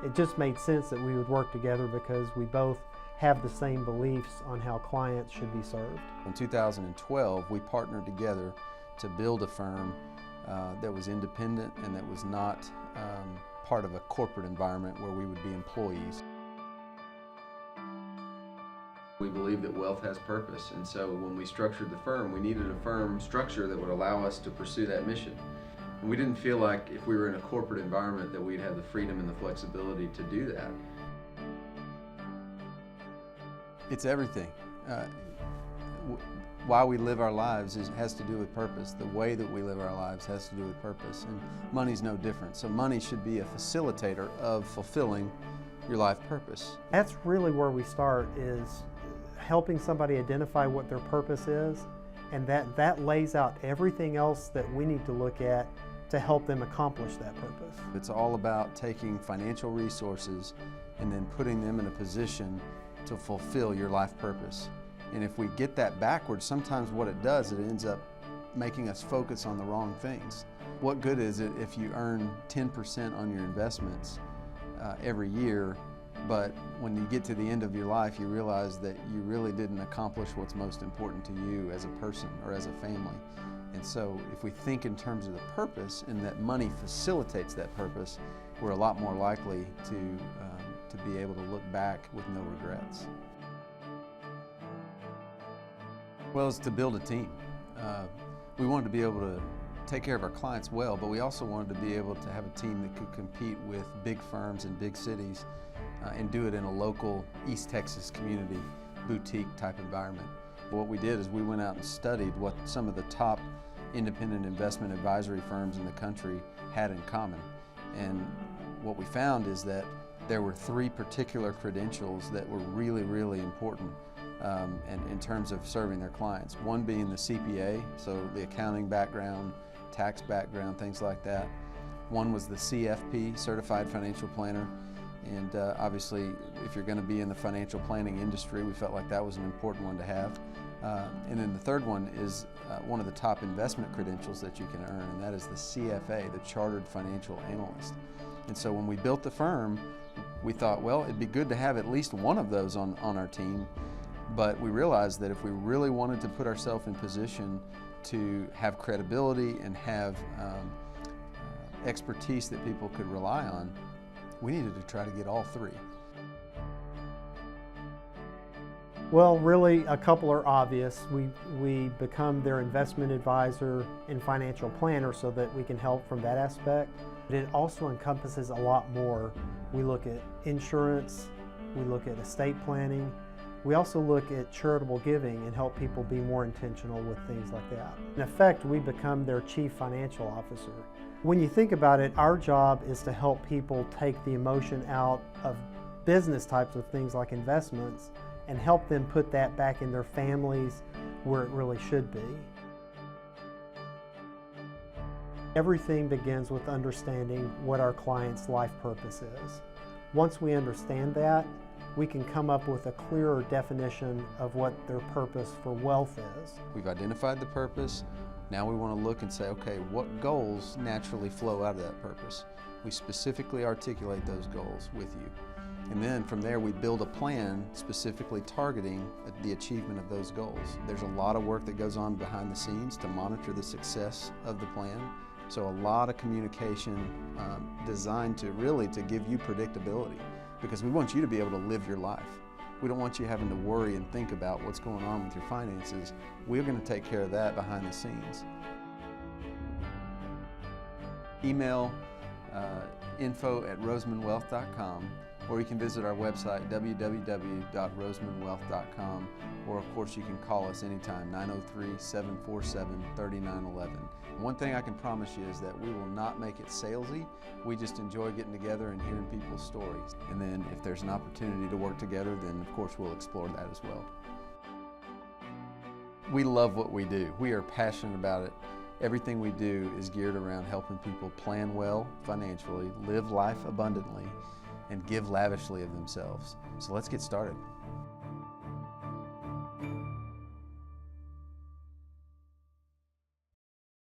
it just made sense that we would work together because we both have the same beliefs on how clients should be served. In 2012, we partnered together to build a firm that was independent and that was not part of a corporate environment where we would be employees. We believe that wealth has purpose, and so when we structured the firm, we needed a firm structure that would allow us to pursue that mission. And we didn't feel like if we were in a corporate environment that we'd have the freedom and the flexibility to do that. It's everything. Why we live our lives has to do with purpose. The way that we live our lives has to do with purpose, and money's no different. So money should be a facilitator of fulfilling your life purpose. That's really where we start, is helping somebody identify what their purpose is, and that lays out everything else that we need to look at to help them accomplish that purpose. It's all about taking financial resources and then putting them in a position to fulfill your life purpose. And if we get that backwards, sometimes what it does, it ends up making us focus on the wrong things. What good is it if you earn 10% on your investments every year, but when you get to the end of your life, you realize that you really didn't accomplish what's most important to you as a person or as a family. And so if we think in terms of the purpose and that money facilitates that purpose, we're a lot more likely to be able to look back with no regrets. Well, it's to build a team. We wanted to be able to take care of our clients well, but we also wanted to be able to have a team that could compete with big firms in big cities and do it in a local East Texas community, boutique type environment. What we did is we went out and studied what some of the top independent investment advisory firms in the country had in common. And what we found is that there were three particular credentials that were really, really important and in terms of serving their clients. One being the CPA, so the accounting background, tax background, things like that. One was the CFP, Certified Financial Planner. And obviously, if you're going to be in the financial planning industry, we felt like that was an important one to have. And then the third one is one of the top investment credentials that you can earn, and that is the CFA, the Chartered Financial Analyst. And so when we built the firm, we thought, well, it'd be good to have at least one of those on our team. But we realized that if we really wanted to put ourselves in position to have credibility and have expertise that people could rely on, we needed to try to get all three. Well, really, a couple are obvious. We become their investment advisor and financial planner so that we can help from that aspect. But it also encompasses a lot more. We look at insurance, we look at estate planning, we also look at charitable giving and help people be more intentional with things like that. In effect, we become their chief financial officer. When you think about it, our job is to help people take the emotion out of business types of things like investments and help them put that back in their families where it really should be. Everything begins with understanding what our client's life purpose is. Once we understand that, we can come up with a clearer definition of what their purpose for wealth is. We've identified the purpose. Now we want to look and say, okay, what goals naturally flow out of that purpose? We specifically articulate those goals with you. And then from there we build a plan specifically targeting the achievement of those goals. There's a lot of work that goes on behind the scenes to monitor the success of the plan. So a lot of communication designed to give you predictability, because we want you to be able to live your life. We don't want you having to worry and think about what's going on with your finances. We're going to take care of that behind the scenes. Email info@rosemanwealth.com, or you can visit our website www.rosemanwealth.com, or of course you can call us anytime, 903-747-3911. One thing I can promise you is that we will not make it salesy. We just enjoy getting together and hearing people's stories. And then if there's an opportunity to work together, then of course we'll explore that as well. We love what we do. We are passionate about it. Everything we do is geared around helping people plan well financially, live life abundantly, and give lavishly of themselves. So let's get started.